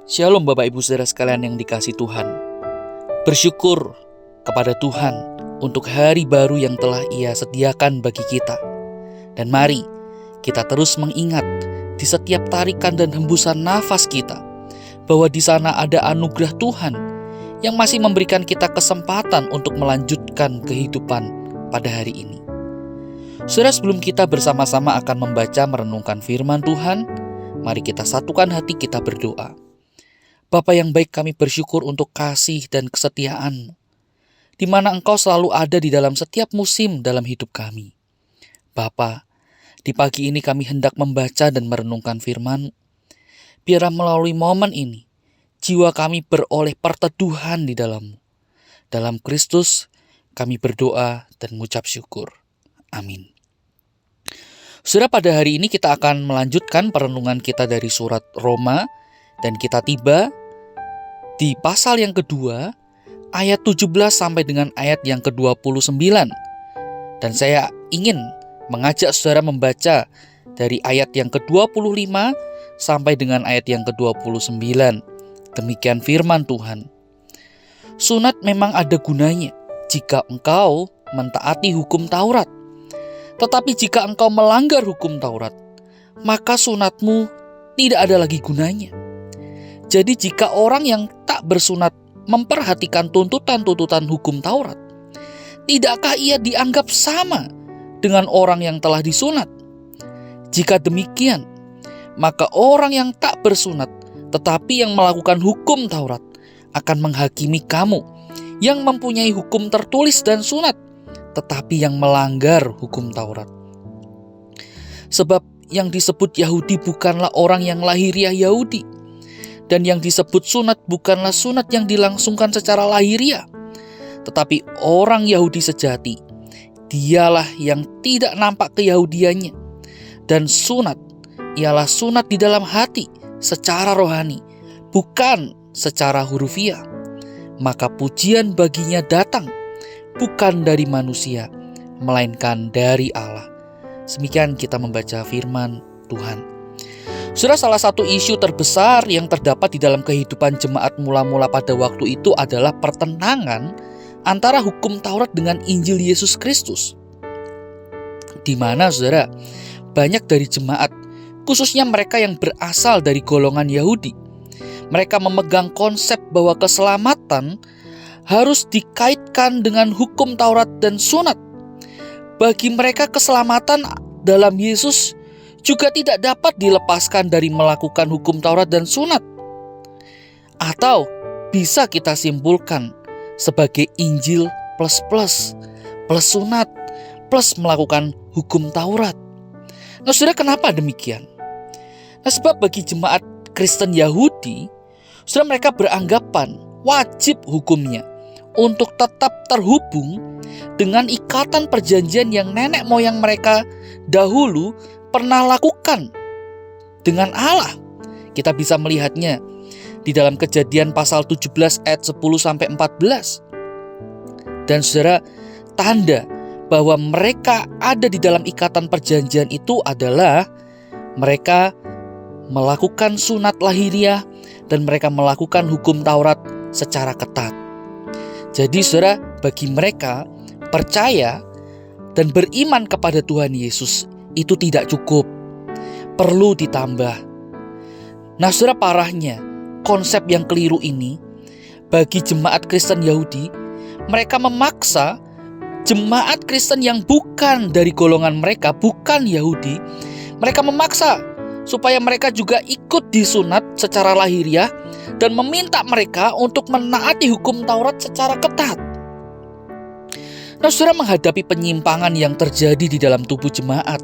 Shalom Bapak Ibu Saudara sekalian yang dikasihi Tuhan. Bersyukur kepada Tuhan untuk hari baru yang telah Ia sediakan bagi kita. Dan mari kita terus mengingat di setiap tarikan dan hembusan nafas kita bahwa di sana ada anugerah Tuhan yang masih memberikan kita kesempatan untuk melanjutkan kehidupan pada hari ini. Saudara, sebelum kita bersama-sama akan membaca merenungkan firman Tuhan, mari kita satukan hati kita berdoa. Bapa yang baik, kami bersyukur untuk kasih dan kesetiaan-Mu, di mana Engkau selalu ada di dalam setiap musim dalam hidup kami. Bapa, di pagi ini kami hendak membaca dan merenungkan firman-Mu. Biarlah melalui momen ini, jiwa kami beroleh perteduhan di dalam-Mu. Dalam Kristus, kami berdoa dan mengucap syukur. Amin. Saudara, pada hari ini kita akan melanjutkan perenungan kita dari surat Roma, dan kita tiba di pasal yang kedua, ayat 17 sampai dengan ayat yang ke-29. Dan saya ingin mengajak saudara membaca dari ayat yang ke-25 sampai dengan ayat yang ke-29. Demikian firman Tuhan. Sunat memang ada gunanya jika engkau mentaati hukum Taurat. Tetapi jika engkau melanggar hukum Taurat, maka sunatmu tidak ada lagi gunanya. Jadi jika orang yang tak bersunat memperhatikan tuntutan-tuntutan hukum Taurat, tidakkah ia dianggap sama dengan orang yang telah disunat? Jika demikian, maka orang yang tak bersunat tetapi yang melakukan hukum Taurat akan menghakimi kamu yang mempunyai hukum tertulis dan sunat, tetapi yang melanggar hukum Taurat. Sebab yang disebut Yahudi bukanlah orang yang lahiriah Yahudi, dan yang disebut sunat bukanlah sunat yang dilangsungkan secara lahiriah, tetapi orang Yahudi sejati, dialah yang tidak nampak keyahudiannya. Dan sunat ialah sunat di dalam hati secara rohani, bukan secara hurufiah. Maka pujian baginya datang bukan dari manusia, melainkan dari Allah. Demikian kita membaca firman Tuhan. Saudara, salah satu isu terbesar yang terdapat di dalam kehidupan jemaat mula-mula pada waktu itu adalah pertentangan antara hukum Taurat dengan Injil Yesus Kristus. Di mana, saudara, banyak dari jemaat, khususnya mereka yang berasal dari golongan Yahudi, mereka memegang konsep bahwa keselamatan harus dikaitkan dengan hukum Taurat dan sunat. Bagi mereka, keselamatan dalam Yesus juga tidak dapat dilepaskan dari melakukan hukum Taurat dan sunat. Atau bisa kita simpulkan sebagai Injil plus sunat plus melakukan hukum Taurat. Nah, saudara, kenapa demikian? Nah, sebab bagi jemaat Kristen Yahudi, saudara, mereka beranggapan wajib hukumnya untuk tetap terhubung dengan ikatan perjanjian yang nenek moyang mereka dahulu pernah lakukan dengan Allah. Kita bisa melihatnya di dalam Kejadian pasal 17 ayat 10-14. Dan saudara, tanda bahwa mereka ada di dalam ikatan perjanjian itu adalah mereka melakukan sunat lahiriah dan mereka melakukan hukum Taurat secara ketat. Jadi saudara, bagi mereka percaya dan beriman kepada Tuhan Yesus itu tidak cukup, perlu ditambah. Nah, saudara, parahnya konsep yang keliru ini bagi jemaat Kristen Yahudi, mereka memaksa jemaat Kristen yang bukan dari golongan mereka, bukan Yahudi, mereka memaksa supaya mereka juga ikut disunat secara lahiriah dan meminta mereka untuk menaati hukum Taurat secara ketat. Nah, saudara, menghadapi penyimpangan yang terjadi di dalam tubuh jemaat,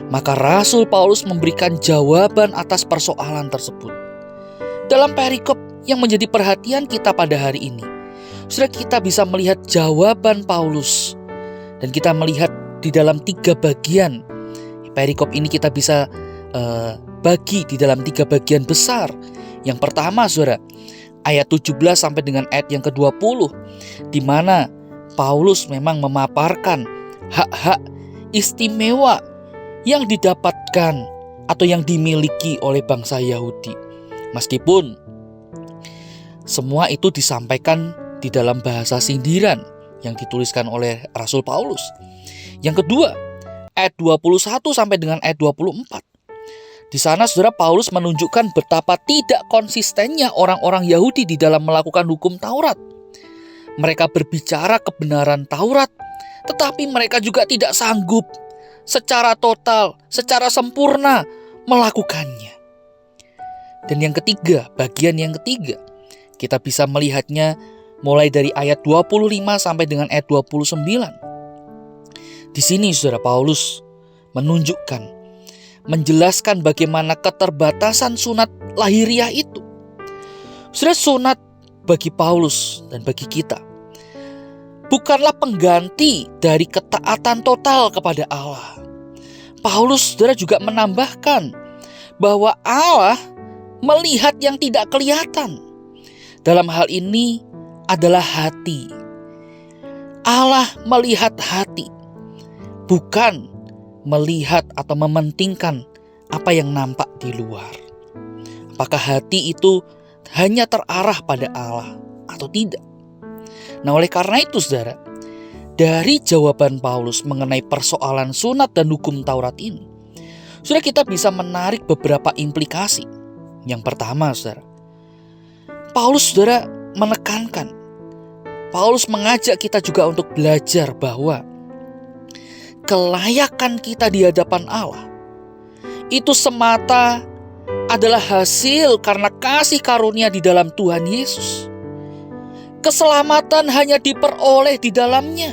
maka Rasul Paulus memberikan jawaban atas persoalan tersebut. Dalam perikop yang menjadi perhatian kita pada hari ini, saudara, kita bisa melihat jawaban Paulus. Dan kita melihat di dalam 3 bagian. Perikop ini kita bisa bagi di dalam 3 bagian besar. Yang pertama, saudara, ayat 17 sampai dengan ayat yang ke-20, di mana Paulus memang memaparkan hak-hak istimewa yang didapatkan atau yang dimiliki oleh bangsa Yahudi. Meskipun Semua itu disampaikan di dalam bahasa sindiran yang dituliskan oleh Rasul Paulus. Yang kedua, ayat 21 sampai dengan ayat 24. Di sana saudara, Paulus menunjukkan betapa tidak konsistennya orang-orang Yahudi di dalam melakukan hukum Taurat. Mereka berbicara kebenaran Taurat, tetapi mereka juga tidak sanggup secara total, secara sempurna melakukannya. Dan yang ketiga, bagian yang ketiga, kita bisa melihatnya mulai dari ayat 25 sampai dengan ayat 29. Di sini saudara, Paulus menjelaskan bagaimana keterbatasan sunat lahiriah itu. Saudara, sunat bagi Paulus dan bagi kita bukanlah pengganti dari ketaatan total kepada Allah. Paulus saudara juga menambahkan bahwa Allah melihat yang tidak kelihatan. Dalam hal ini adalah hati. Allah melihat hati, bukan melihat atau mementingkan apa yang nampak di luar. Apakah hati itu hanya terarah pada Allah atau tidak? Nah, oleh karena itu saudara, dari jawaban Paulus mengenai persoalan sunat dan hukum Taurat ini, saudara, kita bisa menarik beberapa implikasi. Yang pertama saudara, Paulus saudara menekankan, Paulus mengajak kita juga untuk belajar bahwa kelayakan kita di hadapan Allah itu semata adalah hasil karena kasih karunia di dalam Tuhan Yesus. Keselamatan hanya diperoleh di dalamnya,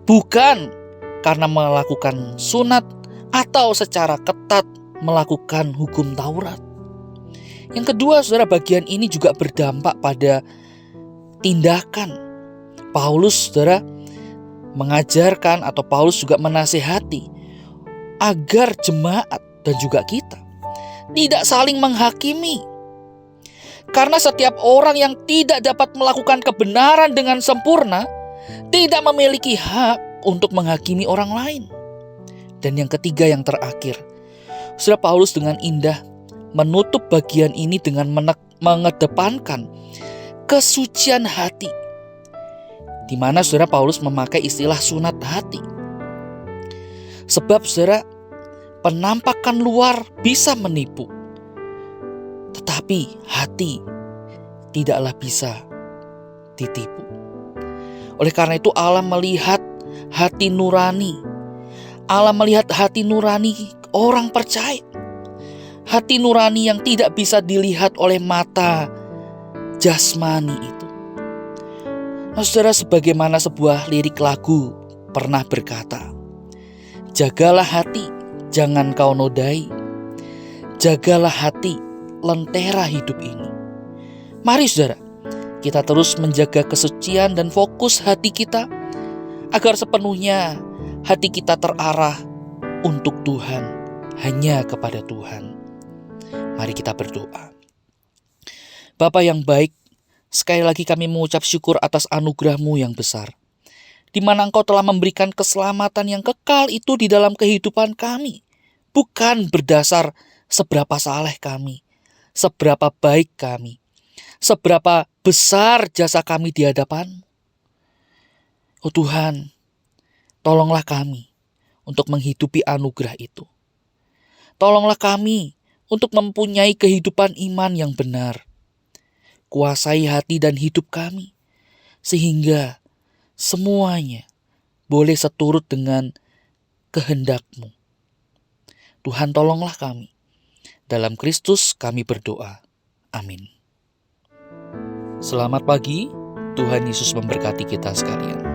bukan karena melakukan sunat atau secara ketat melakukan hukum Taurat. Yang kedua saudara, bagian ini juga berdampak pada tindakan. Paulus saudara mengajarkan atau Paulus juga menasihati agar jemaat dan juga kita tidak saling menghakimi. Karena setiap orang yang tidak dapat melakukan kebenaran dengan sempurna tidak memiliki hak untuk menghakimi orang lain. Dan yang ketiga, yang terakhir, saudara, Paulus dengan indah menutup bagian ini dengan mengedepankan kesucian hati, di mana saudara Paulus memakai istilah sunat hati. Sebab saudara, penampakan luar bisa menipu, tetapi hati tidaklah bisa ditipu. Oleh karena itu Allah melihat hati nurani. Allah melihat hati nurani orang percaya. Hati nurani yang tidak bisa dilihat oleh mata jasmani itu. Nah saudara, sebagaimana sebuah lirik lagu pernah berkata, jagalah hati, jangan kau nodai. Jagalah hati, lentera hidup ini. Mari saudara, kita terus menjaga kesucian dan fokus hati kita agar sepenuhnya hati kita terarah untuk Tuhan, hanya kepada Tuhan. Mari kita berdoa. Bapa yang baik, sekali lagi kami mengucap syukur atas anugerah-Mu yang besar, di mana Engkau telah memberikan keselamatan yang kekal itu di dalam kehidupan kami, bukan berdasar seberapa saleh kami, seberapa baik kami, seberapa besar jasa kami di hadapan-Mu. Oh Tuhan, tolonglah kami untuk menghidupi anugerah itu. Tolonglah kami untuk mempunyai kehidupan iman yang benar. Kuasai hati dan hidup kami, sehingga semuanya boleh seturut dengan kehendak-Mu. Tuhan, tolonglah kami. Dalam Kristus kami berdoa. Amin. Selamat pagi, Tuhan Yesus memberkati kita sekalian.